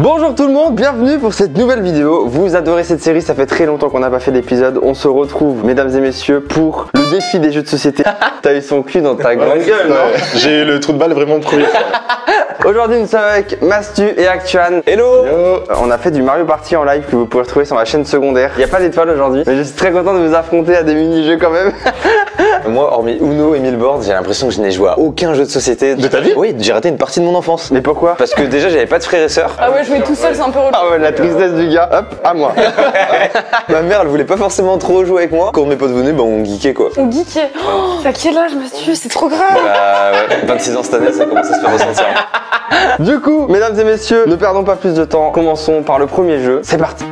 Bonjour tout le monde, bienvenue pour cette nouvelle vidéo. Vous adorez cette série, ça fait très longtemps qu'on n'a pas fait d'épisode. On se retrouve, mesdames et messieurs, pour le défi des jeux de société. T'as eu son cul dans ta grande gueule, non? J'ai eu le trou de balle vraiment première fois. Aujourd'hui, nous sommes avec Mastu et Actuan. Hello. On a fait du Mario Party en live que vous pouvez retrouver sur ma chaîne secondaire. Il n'y a pas d'étoile aujourd'hui, mais je suis très content de vous affronter à des mini-jeux quand même. Moi, hormis Uno et Milboard, j'ai l'impression que je n'ai joué à aucun jeu de société. De ta vie? Oui, j'ai raté une partie de mon enfance. Mais pourquoi? Parce que déjà, j'avais pas de frères et sœurs. Ah ouais, jouer tout seul, c'est un peu relou. Ah ouais, la tristesse du gars. Hop, à moi. Ma mère, elle voulait pas forcément trop jouer avec moi. Quand mes potes venaient, bah, on geekait quoi. On geekait. Oh, t'as quel âge, monsieur? C'est trop grave. Bah ouais, 26 ans cette année, ça commence à se faire ressentir. Du coup, mesdames et messieurs, ne perdons pas plus de temps. Commençons par le premier jeu. C'est parti.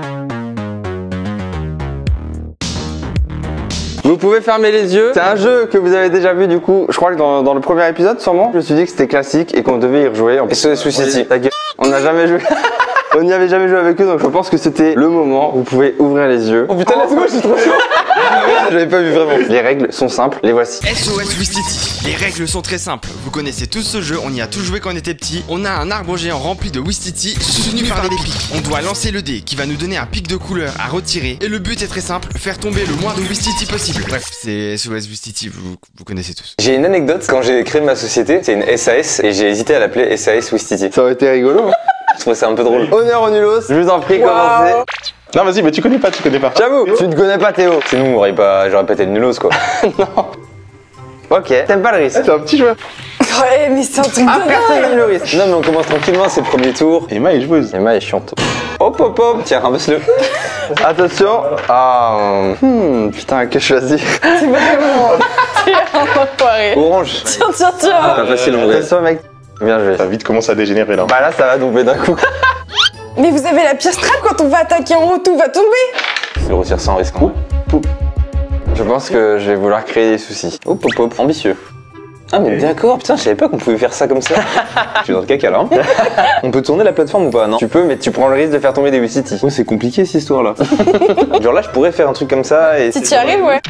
Vous pouvez fermer les yeux. C'est un jeu que vous avez déjà vu du coup. Je crois que dans le premier épisode, sûrement. Je me suis dit que c'était classique et qu'on devait y rejouer. SOS City. On n'a jamais joué. On n'y avait jamais joué avec eux, donc je pense que c'était le moment. Vous pouvez ouvrir les yeux. Oh putain, let's go, je suis trop chaud. Je l'avais pas vu vraiment. Les règles sont simples, les voici. SOS Wistiti. Les règles sont très simples. Vous connaissez tous ce jeu, on y a tous joué quand on était petit. On a un arbre géant rempli de Wistiti soutenu par des pics. On doit lancer le dé qui va nous donner un pic de couleur à retirer. Et le but est très simple, faire tomber le moins de Wistiti possible. Bref, c'est SOS Wistiti, vous connaissez tous. J'ai une anecdote, quand j'ai créé ma société, c'est une SAS et j'ai hésité à l'appeler SAS Wistiti. Ça aurait été rigolo. Je trouvais ça un peu drôle. Honneur au nulos, je vous en prie, commencez. Non, vas-y, mais tu connais pas. J'avoue, tu ne connais pas Théo. Sinon, j'aurais pas été le nulos quoi. Non. Ok, t'aimes pas le risque. C'est un petit joueur. Ouais, mais c'est un truc Ah, de personne dingue. n'aime le risque. Non, mais on commence tranquillement, c'est le premier tour. Emma est joueuse. Emma est chiante. Hop hop hop, tiens, ramasse-le. Attention. Ah, putain, que choisir? C'est vraiment... T'es un enfoiré. Orange. Tiens. Pas facile en vrai. Attention mec. Bien joué. Ça a vite commencé à dégénérer là. Bah là, ça va tomber d'un coup. Mais vous avez la pire strat quand on va attaquer en haut, tout va tomber. Je le retire sans risque. Je pense que je vais vouloir créer des soucis. Hop hop hop, ambitieux. Ah mais d'accord, putain, je savais pas qu'on pouvait faire ça comme ça. Je suis dans le caca là. Hein. On peut tourner la plateforme ou pas, non? Tu peux, mais tu prends le risque de faire tomber des Wistiti. Ouais, c'est compliqué cette histoire là. Genre là, je pourrais faire un truc comme ça et... Si t'y arrives, ouais.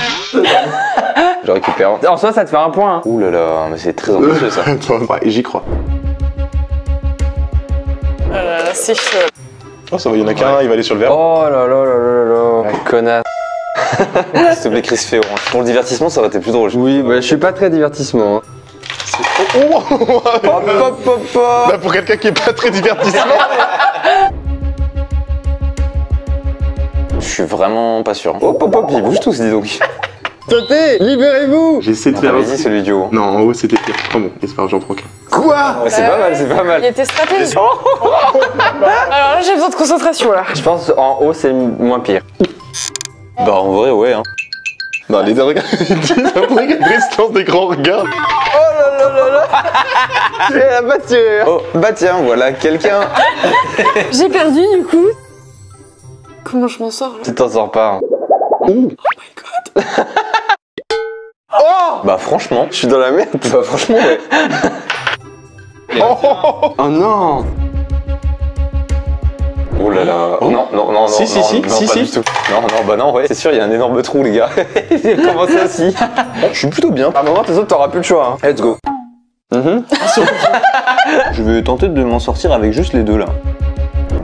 Je récupère. En soi, ça te fait un point. Hein. Ouh là là, mais c'est très ambitieux ça. Ouais, j'y crois. C'est chaud. Oh, ça va, il y en a qu'un, il va aller sur le verre. Oh là là là là là là. La connasse. S'il te plaît, Chris, fais orange. Pour le divertissement, ça aurait été plus drôle. Oui, bah je suis pas très divertissement. Hein. Oh, Hop hop hop hop. bah, pour quelqu'un qui est pas très divertissement. Je suis vraiment pas sûr. Hop hop hop, ils bougent tous, dis donc. Sautez, libérez-vous. J'essaie de Ah, faire. vas-y, celui du haut. Non, en haut c'était pire. Oh bon, j'espère que j'en prends qu'un. Quoi? Ouais, c'est pas mal, c'est pas Il mal. était stratégique. Alors là, j'ai besoin de concentration, là. Je pense en haut, c'est moins pire. Bah en vrai, ouais. Hein. Non, les deux regards. Résistance des grands regards. Oh là là là là. J'ai la batture. Oh, bah tiens, voilà quelqu'un. J'ai perdu, du coup. Comment je m'en sors, là? Tu t'en sors pas. Hein. Bah franchement, Je suis dans la merde. bah franchement, ouais. Oh non. Oh là là. Oh. Non. Si, si, non, si, non, si, pas si. du tout. Non, bah non, ouais. C'est sûr, il y a un énorme trou, les gars. Comment ça, si? Je suis plutôt bien. À un moment, de toute façon, t'auras plus le choix. Hein. Let's go. Je vais tenter de m'en sortir avec juste les deux là.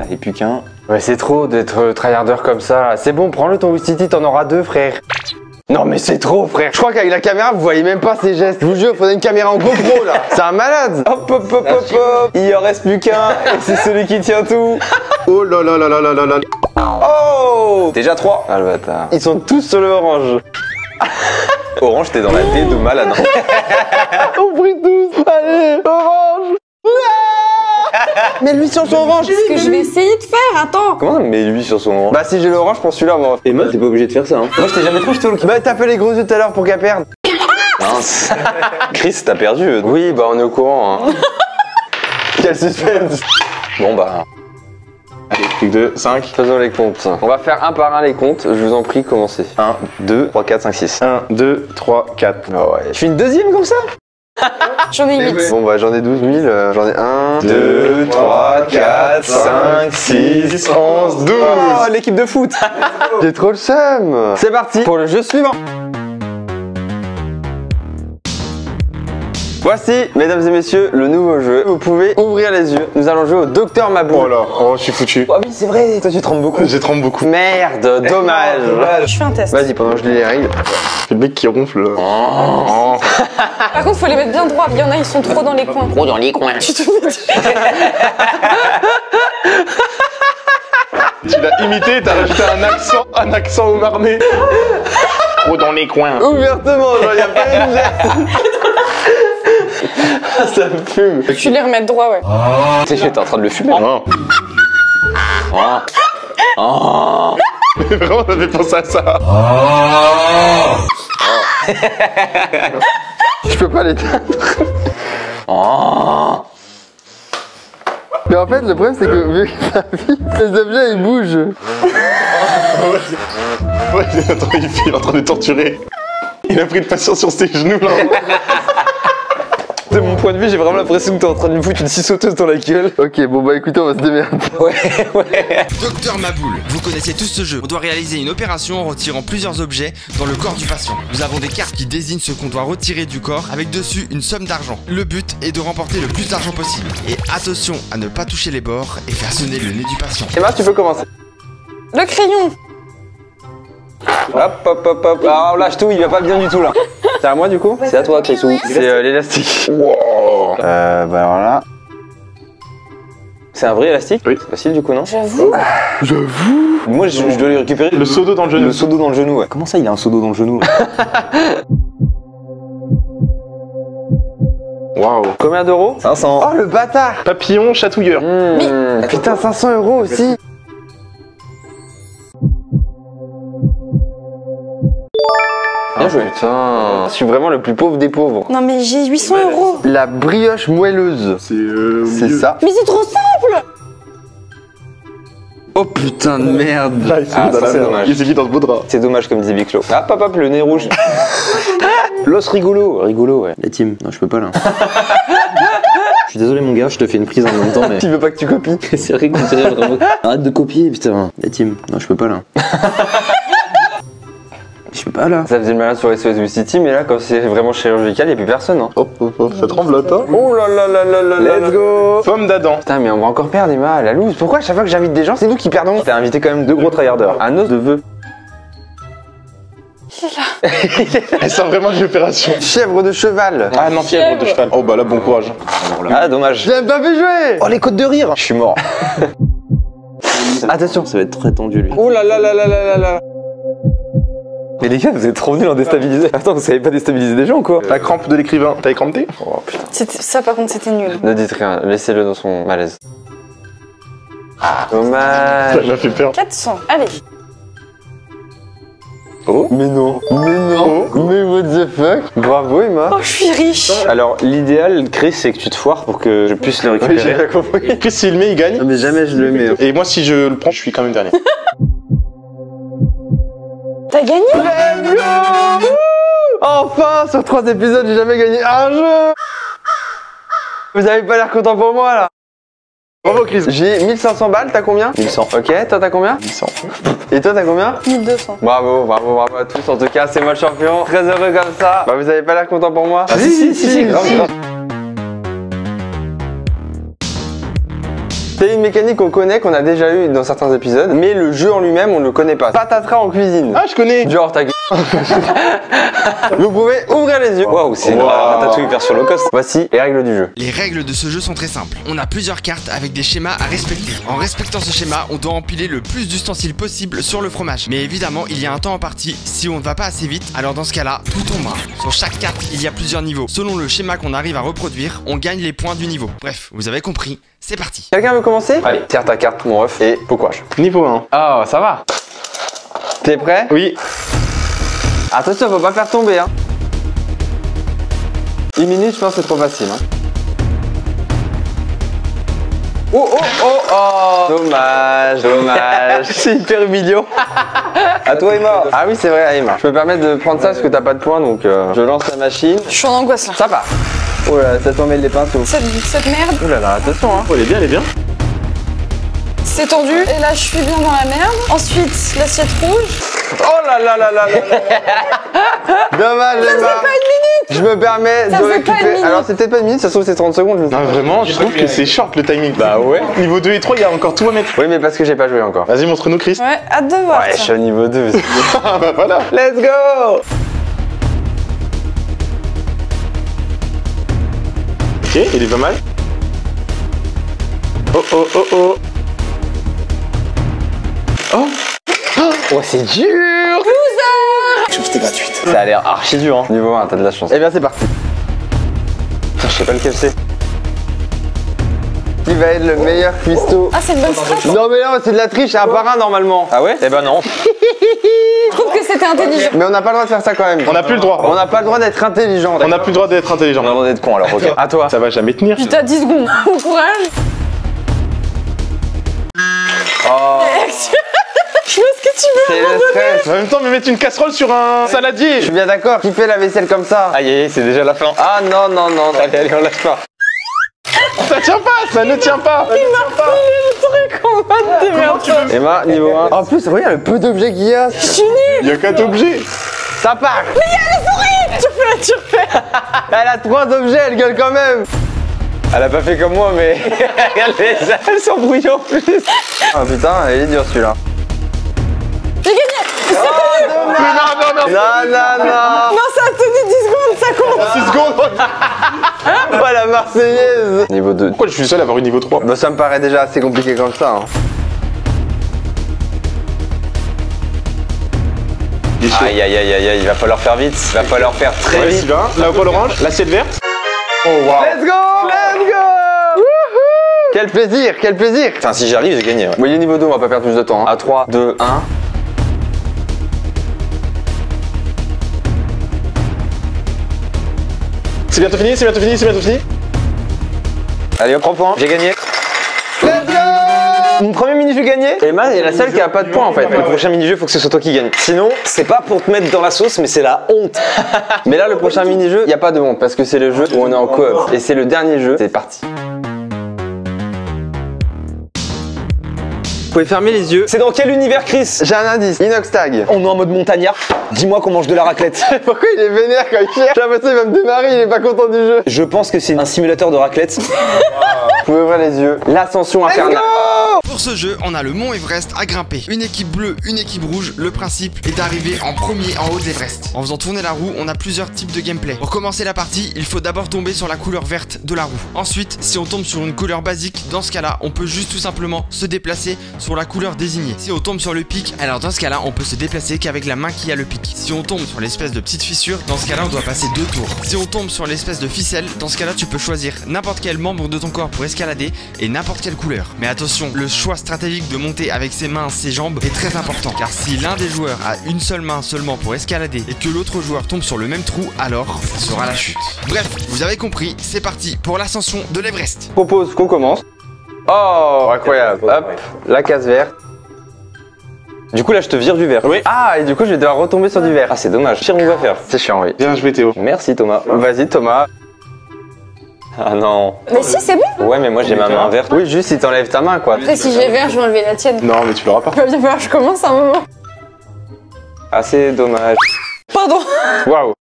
Allez, plus qu'un. Ouais, c'est trop d'être tryharder comme ça. C'est bon, prends-le ton Wistiti, t'en auras deux, frère. Non, mais c'est trop, frère. Je crois qu'avec la caméra, vous voyez même pas ses gestes. Je vous jure, faudrait une caméra en GoPro là. C'est un malade. Hop, hop, hop, hop, hop. Il en reste plus qu'un et c'est celui qui tient tout. Oh là là là là là là là. Oh, déjà 3. Ah le bâtard. Ils sont tous sur le orange. Orange, t'es dans la tête de malade. On prie tous. Allez, orange. Mais lui sur son orange. Ce que je vais essayer de faire, attends. Comment ça me met lui sur son orange? Bah si j'ai l'orange, je prends celui-là moi. Et moi, t'es pas obligé de faire ça. Hein. Moi, je t'ai jamais trop jeté au Bah t'as fait les gros yeux tout à l'heure pour qu'elle perde. Mince. Chris, t'as perdu. Oui, bah on est au courant. Hein. Quel suspense. Bon bah. Allez, plus que 2, 5. Faisons les comptes. On va faire un par un les comptes. Je vous en prie, commencez. 1, 2, 3, 4, 5, 6. 1, 2, 3, 4. Ah ouais. Je suis une deuxième comme ça? J'en ai 8. Bon bah j'en ai 12 000. J'en ai 1, 2, 3, 4, 5, 6, 11, 12. Oh, l'équipe de foot. J'ai trop le seum. C'est parti pour le jeu suivant. Voici, mesdames et messieurs, le nouveau jeu. Vous pouvez ouvrir les yeux. Nous allons jouer au Docteur Maboule. Oh là, oh, je suis foutu. Oh oui, c'est vrai, toi tu trembles beaucoup. J'ai tremble beaucoup. Merde, dommage. Je fais un test. Vas-y, pendant que je lis les règles. C'est le mec qui ronfle là. Oh. Par contre, faut les mettre bien droits. Il y en a, ils sont trop dans les coins. Trop dans les coins. Tu te mets... Tu l'as imité, t'as rajouté un accent au marnais. Trop dans les coins. Ouvertement, genre, y a pas une gêne. Ça me fume. Tu les remets droits, ouais. Tu sais, j'étais en train de le fumer. Non. Vraiment, on avait pensé à ça. Je peux pas l'éteindre. Mais en fait, le problème, c'est que vu que ça vibre, les objets ils bougent. Ouais, attends, il est en train de torturer. Il a pris de patience sur ses genoux là. De mon point de vue, j'ai vraiment l'impression que t'es en train de me foutre une scie sauteuse dans la gueule. Ok, bon bah écoutez, on va se démerder. Ouais. Docteur Maboule, vous connaissez tous ce jeu. On doit réaliser une opération en retirant plusieurs objets dans le corps du patient. Nous avons des cartes qui désignent ce qu'on doit retirer du corps avec dessus une somme d'argent. Le but est de remporter le plus d'argent possible. Et attention à ne pas toucher les bords et faire sonner le nez du patient. Emma, tu peux commencer. Le crayon. Hop. Alors lâche tout, il va pas bien du tout là. C'est à moi du coup? C'est à toi, Crissou. C'est l'élastique. Wow. Bah alors là. C'est un vrai élastique? Oui. C'est facile du coup, non? J'avoue. Moi, je dois lui récupérer Le seau d'eau dans le genou. le seau d'eau dans le genou, ouais. Comment ça, il a un seau d'eau dans le genou là? Waouh. Combien d'euros? 500. Oh le bâtard. Papillon chatouilleur. Putain, 500 € aussi. Bien joué. Putain, je suis vraiment le plus pauvre des pauvres. Non, mais j'ai 800 €. La brioche moelleuse. C'est ça. Mais c'est trop simple. Oh putain de merde. Là, il s'est Ah, mis dans ça, la c'est merde. dommage. Il s'est mis dans ce beau drap. C'est dommage comme disait Biclo. Hop, le nez rouge. L'os rigolo. Rigolo, ouais. La team. Non, je peux pas là. Je suis désolé mon gars, je te fais une prise en même temps, mais... Tu veux pas que tu copies? C'est vrai que c'est vraiment... Arrête de copier, putain. La team. Non, je peux pas là. Je peux pas là. Ça faisait le malin sur SOS City, mais là, quand c'est vraiment chirurgical, y'a plus personne. Hein. Hop, ça tremblote, hein. Oh là là là là là là. Let's go. Pomme d'Adam. Putain, mais on va encore perdre, Emma, la loose. Pourquoi à chaque fois que j'invite des gens, c'est nous qui perdons? T'as invité quand même 2 gros tryharders. Un os de vœux. Elle sent vraiment une opération. Chèvre de cheval. Ah non, fièvre de cheval. Oh bah là, bon courage. Ah, dommage. Je l'ai pas fait jouer. Oh, les côtes de rire. Je suis mort. Attention. Ça va être très tendu, lui. Oh là là là là là là là. Mais les gars, vous êtes trop nuls en déstabiliser. Attends, vous savez pas déstabiliser des gens, quoi? La crampe de l'écrivain. T'as crampé? Oh putain. Ça, par contre, c'était nul. Ne dites rien, laissez-le dans son malaise. Ah, dommage. Ça m'a fait peur. 400. Allez. Oh. Mais non. Mais what the fuck? Bravo Emma. Oh, je suis riche. Alors, l'idéal, Chris, c'est que tu te foires pour que je puisse le récupérer. J'ai rien compris. Chris, s'il le met, il gagne. Mais jamais je le mets. Et moi, si je le prends, je suis quand même dernier. T'as gagné? Enfin, sur 3 épisodes, j'ai jamais gagné un jeu. Vous avez pas l'air content pour moi là. Bravo, Chris. J'ai 1500 balles, t'as combien? 1100. Ok, toi t'as combien? 800. Et toi t'as combien? 1200. Bravo à tous. En tout cas, c'est moi le champion. Très heureux comme ça. Bah, vous avez pas l'air content pour moi? Ah, si, grave. C'est une mécanique qu'on connaît, qu'on a déjà eu dans certains épisodes, mais le jeu en lui-même, on ne le connaît pas. Patatras en cuisine. Ah, je connais. Genre ta gueule. Vous pouvez ouvrir les yeux. Waouh, c'est une Wow. ratatouille version low cost. Voici les règles du jeu. Les règles de ce jeu sont très simples. On a plusieurs cartes avec des schémas à respecter. En respectant ce schéma, on doit empiler le plus d'ustensiles possible sur le fromage. Mais évidemment, il y a un temps en partie. Si on ne va pas assez vite, alors dans ce cas-là, tout tombera. Sur chaque carte, il y a plusieurs niveaux. Selon le schéma qu'on arrive à reproduire, on gagne les points du niveau. Bref, vous avez compris, c'est parti. Quelqu'un veut commencer? Allez. Tire ta carte, mon ref, et bon courage. Niveau 1. Ah, ça va. T'es prêt? Oui. Attention, faut pas faire tomber, hein. 1 minute, je pense que c'est trop facile, hein. Oh. Dommage. C'est hyper humiliant. À toi, Emma. Ah oui, c'est vrai, Emma. Je peux me permettre de prendre ça parce que t'as pas de points, donc je lance la machine. Je suis en angoisse là. Ça part. Oh là là, ça t'emmène les pinceaux. Cette merde, Oh là là, attention, hein. Oh, elle est bien. c'est tendu. Et là, je suis bien dans la merde. Ensuite, l'assiette rouge. Oh là là là là là. Dommage, Emma. Je me permets Ça de faisait pas une récupérer. minute. Alors c'est peut-être pas une minute, ça se trouve c'est 30 secondes. Non, vraiment, je trouve que c'est short le timing. Bah ouais. Niveau 2 et 3, il y a encore tout à mettre. Oui, mais parce que j'ai pas joué encore. Vas-y, montre-nous, Chris. Ouais, hâte de voir. Ouais, je ça. suis au niveau 2. Ah bah voilà. Let's go. Ok, il est pas mal. Oh oh oh oh. Oh, c'est dur. C'était gratuite. Ça a l'air archi dur, hein. Niveau 1, t'as de la chance. Eh bien c'est parti. Putain, je sais pas lequel c'est. Qui va être le meilleur cuistot? Ah, c'est une bonne strat. Non mais non, c'est de la triche, c'est un par un normalement. Ah ouais? Eh ben non. Je trouve que c'était intelligent. Mais on n'a pas le droit de faire ça quand même. On n'a plus le droit. On n'a pas le droit d'être intelligent. On n'a plus le droit d'être intelligent. On a le droit d'être con alors, ok. À toi. Ça va jamais tenir. Putain, 10 secondes. Bon courage. Oh, Je vois ce que tu veux. c'est le stress. En même temps, me mettre une casserole sur un saladier. Je suis bien d'accord. Qui fait la vaisselle comme ça? Aïe aïe, c'est déjà la fin. Ah non, non, non. Allez, allez, on lâche pas. Ça tient pas, ça ne tient pas. Le truc, on va te démerder. Emma, niveau 1. En plus, regarde le peu d'objets qu'il y a. Je suis nulle. Il y a 4 objets. Ça part. Tu refais. Elle a 3 objets, elle gueule quand même. Elle a pas fait comme moi, mais regarde les elles s'embrouillent en plus. Ah putain, elle est dure celui-là. J'ai gagné. Non, non, non. Non, non, non. Non, ça a tenu 10 secondes, ça compte. 6 secondes. Oh la Marseillaise. Niveau 2. Pourquoi je suis le seul à avoir une niveau 3? Bah ça me paraît déjà assez compliqué comme ça. Hein. Il est chaud. Aïe aïe aïe aïe aïe, il va falloir faire vite. Il va falloir faire très Ouais, vite. celui-là, la poêle orange, l'assiette verte. Oh waouh. Let's go. Let's go. Wouhou. Quel plaisir, quel plaisir. Enfin, si j'y arrive, j'ai gagné. Ouais. Vous voyez niveau 2, on va pas perdre plus de temps. Hein. À 3, 2, 1. C'est bientôt fini, c'est bientôt fini, c'est bientôt fini. Allez, hop, 3 points. J'ai gagné. Let's go. Mon premier mini-jeu gagné. Emma est la seule qui a pas de points en fait. Le prochain mini-jeu, faut que ce soit toi qui gagne. Sinon, c'est pas pour te mettre dans la sauce, mais c'est la honte. Mais là, le prochain mini-jeu, y a pas de honte parce que c'est le jeu où on est en coop. Et c'est le dernier jeu. C'est parti. Vous pouvez fermer les yeux. C'est dans quel univers, Chris? J'ai un indice. Inox tag. On est en mode montagnard. Dis-moi qu'on mange de la raclette. Pourquoi il est vénère quand il cherche? J'ai l'impression qu'il va me démarrer, il est pas content du jeu. Je pense que c'est un simulateur de raclette. Vous pouvez ouvrir les yeux. L'ascension infernale. Pour ce jeu, on a le mont Everest à grimper. Une équipe bleue, une équipe rouge. Le principe est d'arriver en premier en haut de l'Everest. En faisant tourner la roue, on a plusieurs types de gameplay. Pour commencer la partie, il faut d'abord tomber sur la couleur verte de la roue. Ensuite, si on tombe sur une couleur basique, dans ce cas-là, on peut juste tout simplement se déplacer sur la couleur désignée. Si on tombe sur le pic, alors dans ce cas-là, on peut se déplacer qu'avec la main qui a le pic. Si on tombe sur l'espèce de petite fissure, dans ce cas-là, on doit passer 2 tours. Si on tombe sur l'espèce de ficelle, dans ce cas-là, tu peux choisir n'importe quel membre de ton corps pour escalader et n'importe quelle couleur. Mais attention, le choix stratégique de monter avec ses mains, ses jambes est très important. Car si l'un des joueurs a une seule main seulement pour escalader et que l'autre joueur tombe sur le même trou, alors ce sera la chute. Bref, vous avez compris, c'est parti pour l'ascension de l'Everest. Je propose qu'on commence. Oh, incroyable. Hop, la case verte. Du coup, là, je te vire du verre. Oui. Ah, et du coup, je vais devoir retomber sur du vert. Ah, c'est dommage. Pire, on va faire. C'est chiant, oui. Bien joué, Théo. Merci, Thomas. Vas-y, Thomas. Ah non. Mais si, c'est bon. Ouais, mais moi, j'ai ma main verte. Oui, juste si t'enlèves ta main, quoi. Après, si j'ai vert, je vais enlever la tienne. Non, mais tu l'auras pas. Il va bien falloir que je commence à un moment. Ah, c'est dommage. Pardon. Waouh.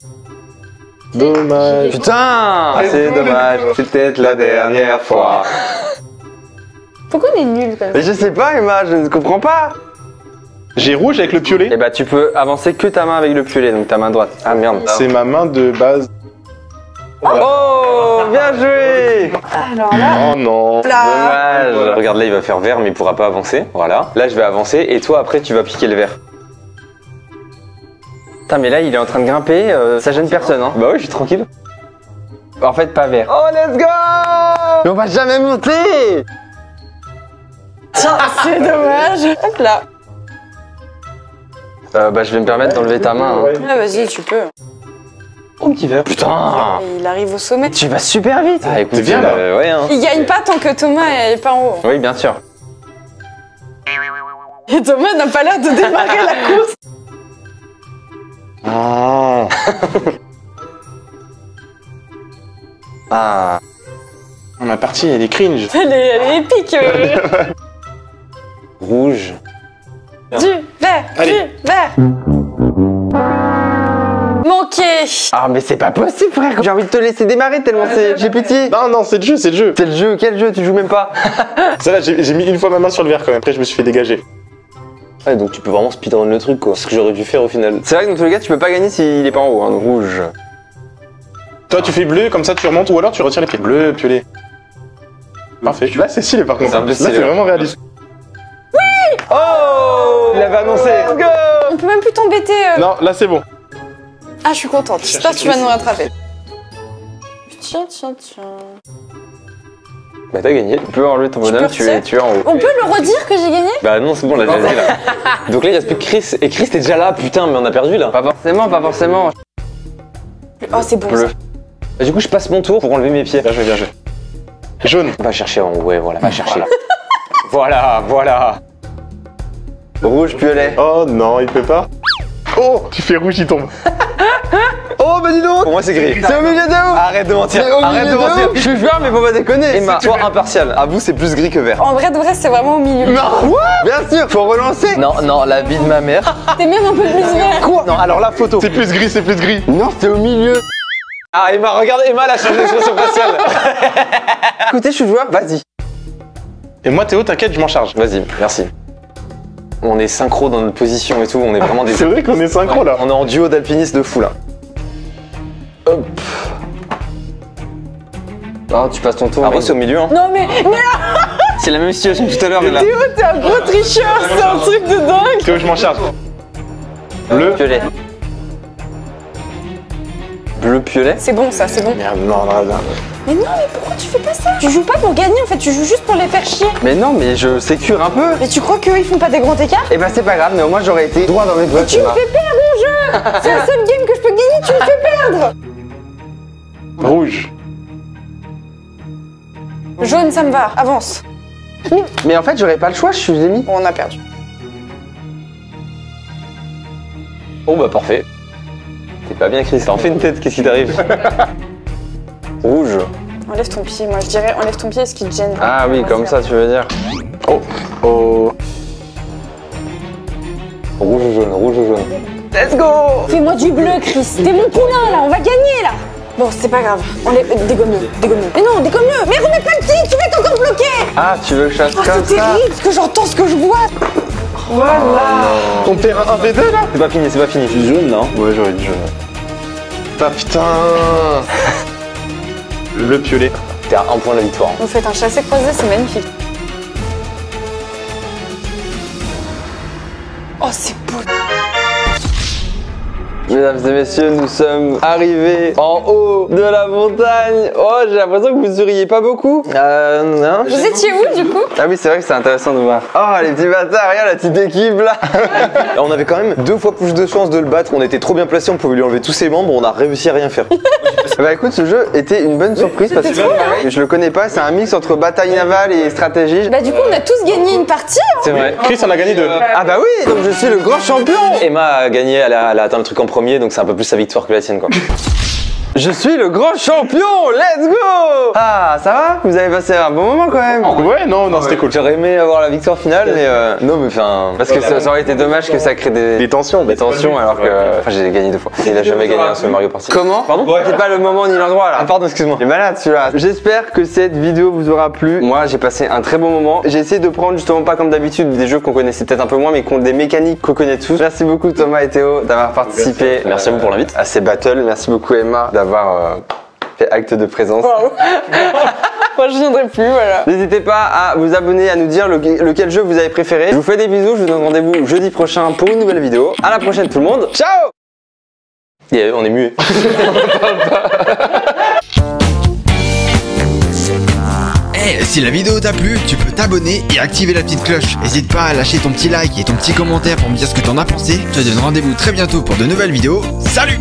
Dommage. Putain. Ah, c'est dommage. C'est peut-être la dernière fois. Pourquoi on est nuls quand même? Mais je sais pas, Emma, je ne comprends pas. J'ai rouge avec le piolet. Eh bah, tu peux avancer que ta main avec le piolet, donc ta main droite. Ah merde. C'est ma main de base. Oh, bien joué. Alors là. Oh non. Dommage. Regarde, là, il va faire vert, mais il pourra pas avancer. Voilà. Là, je vais avancer et toi, après, tu vas piquer le vert. Putain, mais là, il est en train de grimper, ça gêne personne, hein. Bah oui, je suis tranquille. En fait, pas vert. Oh, let's go. Mais on va jamais monter. Tiens, c'est dommage. Hop là. Bah, je vais me permettre d'enlever ta main. Hein. Ah, vas-y, tu peux. Oh, petit verre. Putain. Et il arrive au sommet. Tu vas super vite. Ah, écoute, C'est bien, là. ouais, hein. Il gagne pas tant que Thomas est pas en haut. Oui, bien sûr. Et Thomas n'a pas l'air de démarrer la course. Ah. Ah. Ma partie, elle est cringe. Elle est épique. Rouge. Du vert. Allez. Du vert. Manqué. Ah mais c'est pas possible frère. J'ai envie de te laisser démarrer tellement c'est... J'ai pitié. Non, non, c'est le jeu, c'est le jeu. C'est le jeu, quel jeu? Tu joues même pas. Ça là, j'ai mis une fois ma main sur le verre quand même. Après, je me suis fait dégager. Ouais, donc tu peux vraiment speedrun le truc quoi. Ce que j'aurais dû faire au final. C'est vrai que dans tous les cas tu peux pas gagner s'il est pas en haut, hein, donc rouge. Toi, tu fais bleu, comme ça tu remontes, ou alors tu retires les pieds. Bleu, piolet. Parfait. Là, c'est stylé par contre. C'est un peu Là, stylé, c'est ouais. vraiment réaliste. Oh, il avait annoncé. Let's go. On peut même plus t'embêter. Non, là, c'est bon. Ah, je suis contente. J'espère que tu vas nous rattraper. Tiens. Bah t'as gagné. Tu peux enlever ton peux bonhomme, retirer tu es en haut. On peut le redire que j'ai gagné? Bah non, c'est bon, là j'ai dit là. Donc là il reste plus que Chris. Et Chris t'es déjà là, putain, mais on a perdu là. Pas forcément, pas forcément. Oh, c'est bon. Bleu. Ça. Bah, du coup je passe mon tour pour enlever mes pieds. Bien joué, bien joué. Jaune. Va chercher en haut, ouais, voilà, va chercher. Voilà. Rouge, piolet. Oh non, il peut pas. Oh, tu fais rouge, il tombe. Oh bah dis donc. Pour moi c'est gris. C'est au milieu de où? Arrête de mentir, C'est au arrête milieu de mentir. où? Je suis joueur mais faut pas déconner. Emma, sois impartial. À vous c'est plus gris que vert. En vrai de vrai, c'est vraiment au milieu. Non. Bien sûr, faut relancer. Non, la vie de ma mère. T'es même un peu plus vert. Quoi? Non, alors la photo. C'est plus gris, c'est plus gris. Non, c'est au milieu. Ah Emma, regarde, Emma elle a changé d'expression faciale. Écoutez, je suis joueur, vas-y. Et moi, Théo, t'inquiète, je m'en charge. Vas-y, merci. On est synchro dans notre position et tout, on est vraiment des... C'est vrai qu'on est synchro là. On est en duo d'alpinistes de fou là. Hop. Oh, tu passes ton tour. Ah moi c'est au milieu hein. Non, mais C'est la même situation que tout à l'heure mais là. Théo, t'es un gros tricheur. C'est un truc de dingue. Théo, je m'en charge. Bleu. Piolet. Bleu, piolet. C'est bon, ça, c'est bon. Merde, non, là. Mais non, mais pourquoi tu fais pas ça? Tu joues pas pour gagner, en fait, tu joues juste pour les faire chier. Mais non, mais je sécure un peu. Mais tu crois qu'eux, ils font pas des grands écarts? Eh ben c'est pas grave, mais au moins j'aurais été droit dans mes bottes. Tu me fais perdre mon jeu. C'est la seule game que je peux gagner, tu me fais perdre. Rouge. Jaune, ça me va, avance. Mais en fait, j'aurais pas le choix, je suis mis. Bon, on a perdu. Oh bah parfait. T'es pas bien Chris, t'en fais une tête, qu'est-ce qui t'arrive? Rouge. Enlève ton pied, moi je dirais enlève ton pied, ce qui te gêne. Ah oui, comme ça, tu veux dire. Oh. Rouge ou jaune, rouge ou jaune. Let's go. Fais-moi du bleu, Chris. T'es mon poulain là, on va gagner là. Bon, c'est pas grave. Enlève, dégomme-le. Mais non, dégomme-le. Mais remets pas le tic, tu vas être encore bloqué. Ah, tu veux que je fasse Oh, comme c'est ça? terrible, parce que j'entends ce que je vois. Voilà. Ton terrain 1v2 là? C'est pas fini, c'est pas fini. Du jaune non? Ouais, j'aurais dit jaune. Ah putain. Le piolet. T'es à un point de la victoire. Vous faites un chassé-croisé, c'est magnifique. Oh, c'est beau. Mesdames et messieurs, nous sommes arrivés en haut de la montagne. Oh, j'ai l'impression que vous souriez pas beaucoup. Non. Vous étiez où du coup? Ah oui, c'est vrai que c'est intéressant de voir. Oh, les petits bâtards, regarde la petite équipe là. On avait quand même 2 fois plus de chances de le battre, on était trop bien placés, on pouvait lui enlever tous ses membres, on a réussi à rien faire. Bah écoute, ce jeu était une bonne surprise parce que je le connais pas, c'est un mix entre bataille navale et stratégie. Bah du coup, on a tous gagné une partie. C'est vrai. Chris en a gagné 2. Ah bah oui, donc je suis le grand champion. Emma a gagné, elle a atteint le truc en premier, donc c'est un peu plus sa victoire que la sienne quoi. Je suis le grand champion, let's go. Ah, ça va? Vous avez passé un bon moment quand même. Ouais, non, c'était cool. J'aurais aimé avoir la victoire finale, mais non, mais enfin. Parce que ça aurait été dommage que ça crée Des tensions. des tensions alors que enfin, j'ai gagné 2 fois. Il a jamais gagné un seul Mario Party. Comment? Pardon? C'est pas le moment ni l'endroit là. Ah, pardon, excuse-moi. Il est malade celui-là. J'espère que cette vidéo vous aura plu. Moi j'ai passé un très bon moment. J'ai essayé de prendre justement pas comme d'habitude des jeux qu'on connaissait peut-être un peu moins mais qui ont des mécaniques qu'on connaît tous. Merci beaucoup Thomas et Théo d'avoir participé. Merci à vous pour l'invite. À ces battles. Merci beaucoup Emma d'avoir fait acte de présence. Moi, je viendrai plus, voilà. N'hésitez pas à vous abonner, à nous dire lequel jeu vous avez préféré. Je vous fais des bisous, je vous donne rendez-vous jeudi prochain pour une nouvelle vidéo. À la prochaine tout le monde. Ciao. Yeah, on est muet. Hey, si la vidéo t'a plu, tu peux t'abonner et activer la petite cloche. N'hésite pas à lâcher ton petit like et ton petit commentaire pour me dire ce que t'en as pensé. Je te donne rendez-vous très bientôt pour de nouvelles vidéos. Salut!